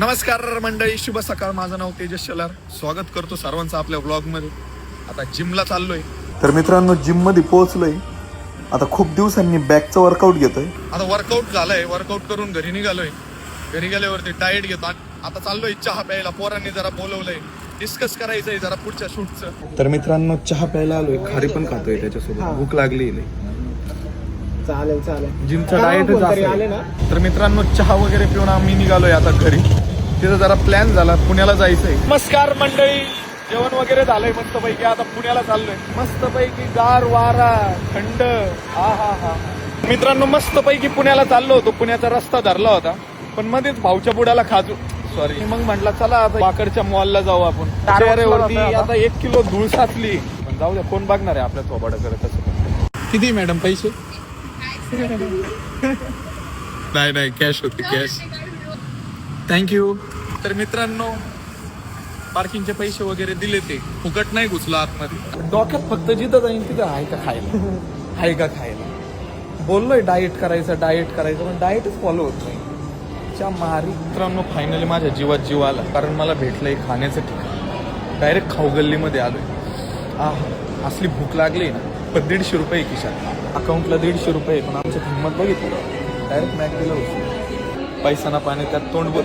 नमस्कार मंडळी, शुभ सकाळ. माझं नाव तेजस शेलार. स्वागत करतो सर्वांचं आपल्या व्लॉग मध्ये. आता जिमला चाललोय. तर मित्रांनो, जिम मध्ये पोहोचलोय. आता खूप दिवसांनी बॅकचं वर्कआउट घेतोय. आता वर्कआउट झालंय. वर्कआउट करून घरी निघालोय. घरी गेल्यावरती डाएट घेतो. आता चाललोय चहा प्यायला. पोरांनी जरा बोलवलंय, डिस्कस करायचंय जरा पुढच्या शूटचं. तर मित्रांनो, चहा प्यायला आलोय. खारी पण खातोय त्याच्यासोबत. भूक लागली. चालेल चालेल. जिमचा डाएटच आले ना. तर मित्रांनो, चहा वगैरे पिऊन आम्ही निघालोय आता घरी. तिथं जरा प्लॅन झाला, पुण्याला जायचंय. नमस्कार मंडळी, जेवण वगैरे झालंय मस्तपैकी. आता पुण्याला चाललोय. मस्तपैकी गार वारा, थंड. हा मित्रांनो, मस्तपैकी पुण्याला चाललो होतो. पुण्याचा रस्ता धरला होता, पण मध्येच भाऊच्या बुडाला खाजू सॉरी मग म्हटलं चला आता वाकडच्या मॉलला जाऊ आपण. चेहऱ्यावरती आता 1 किलो धूळ साचली. पण जाऊ द्या, कोण बघणार आहे आपल्या थोबाडाकडे. कसं किती मॅडम पैसे? नाही कॅश होती, कॅश. थँक्यू. तर मित्रांनो, पार्किंगचे पैसे वगैरे दिले. ते फुकट नाही घुसलं आतमध्ये. डोक्यात फक्त जिथं जाईन तिथं आहे का खायला. बोललोय डाएट करायचं, पण डाएटच फॉलो होत नाही. मित्रांनो, फायनली माझ्या जीवात जीव आला. कारण मला भेटलंय खाण्याचं ठिकाण. डायरेक्ट खाऊ गल्लीमध्ये आलोय. असली भूक लागली ना. पण 150 रुपये खिशात. अकाउंटला 150 रुपये. पण आमची किंमत बघितली. डायरेक्ट मॅगडीला बसलो. पैसा ना पाणी त्यात तोंड बोल.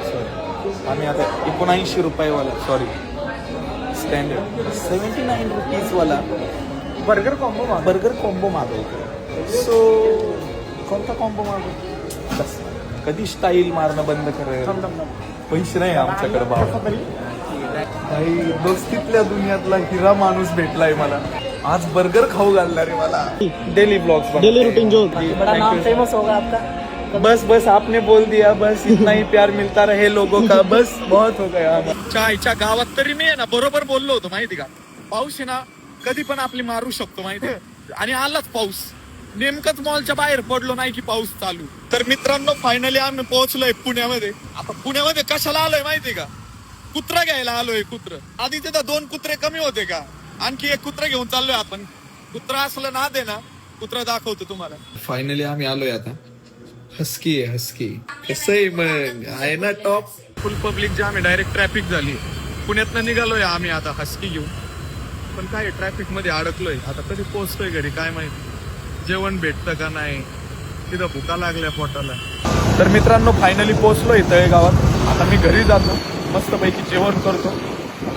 सॉरी, आम्ही आता 79 रुपयेवाला, सॉरी स्टँडर्ड 79 रुपीजवाला बर्गर कॉम्बो मागवतो. सो कोणता कॉम्बो मागवतो? बस कधी स्टाईल मारणं बंद करेल. पैसे नाही आमच्याकडे बाबा. काही दोस्तीतल्या दुनियातला हिरा माणूस भेटलाय मला. आज बर्गर खाऊ घालणार आहे मला. डेली ब्लॉग्स, डेली रूटीन जो बड़ा नाम फेमस होगा आपका. बस आपने बोल दिया. बस इतना ही प्यार मिलता रहे लोगों का. बस बहुत हो गया. चायच्या गावात तरी मी आहे ना बरोबर बोललो होतो माहिती का. पाऊस आहे ना कधी पण आपली मारू शकतो माहिती. आणि आलाच पाऊस. नेमकंच मॉलच्या बाहेर पडलो नाही की पाऊस चालू. तर मित्रांनो, फायनली आम्ही पोहोचलोय पुण्यामध्ये. आता पुण्यामध्ये कशाला आलोय माहितीये का? कुत्रा घ्यायला आलोय. कुत्र आधी तिथं 2 कुत्रे कमी होते का? आणखी 1 कुत्रा घेऊन चाललोय आपण. कुत्रा असलं ना दे ना, कुत्रा दाखवतो तुम्हाला. फायनली आम्ही आलोय आता. हस्की कसं आहे मग, आहे ना टॉप. फुल पब्लिक जाम आहे. डायरेक्ट ट्रॅफिक झाली. पुण्यातनं निघालोय आम्ही आता हस्की घेऊन. पण काय ट्रॅफिक मध्ये अडकलोय. आता कधी पोहोचतोय घरी काय माहिती. जेवण भेटतं का नाही, तिथं भुका लागल्या पोटाला. तर मित्रांनो, फायनली पोहोचलोय तळेगावात. आता मी घरी जातो. मस्तपैकी जेवण करतो.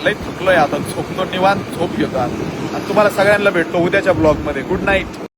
लई थकलोय आता. झोपतो, निवांत झोप घेतो. आणि तुम्हाला सगळ्यांना भेटतो उद्याच्या ब्लॉग मध्ये. Good night.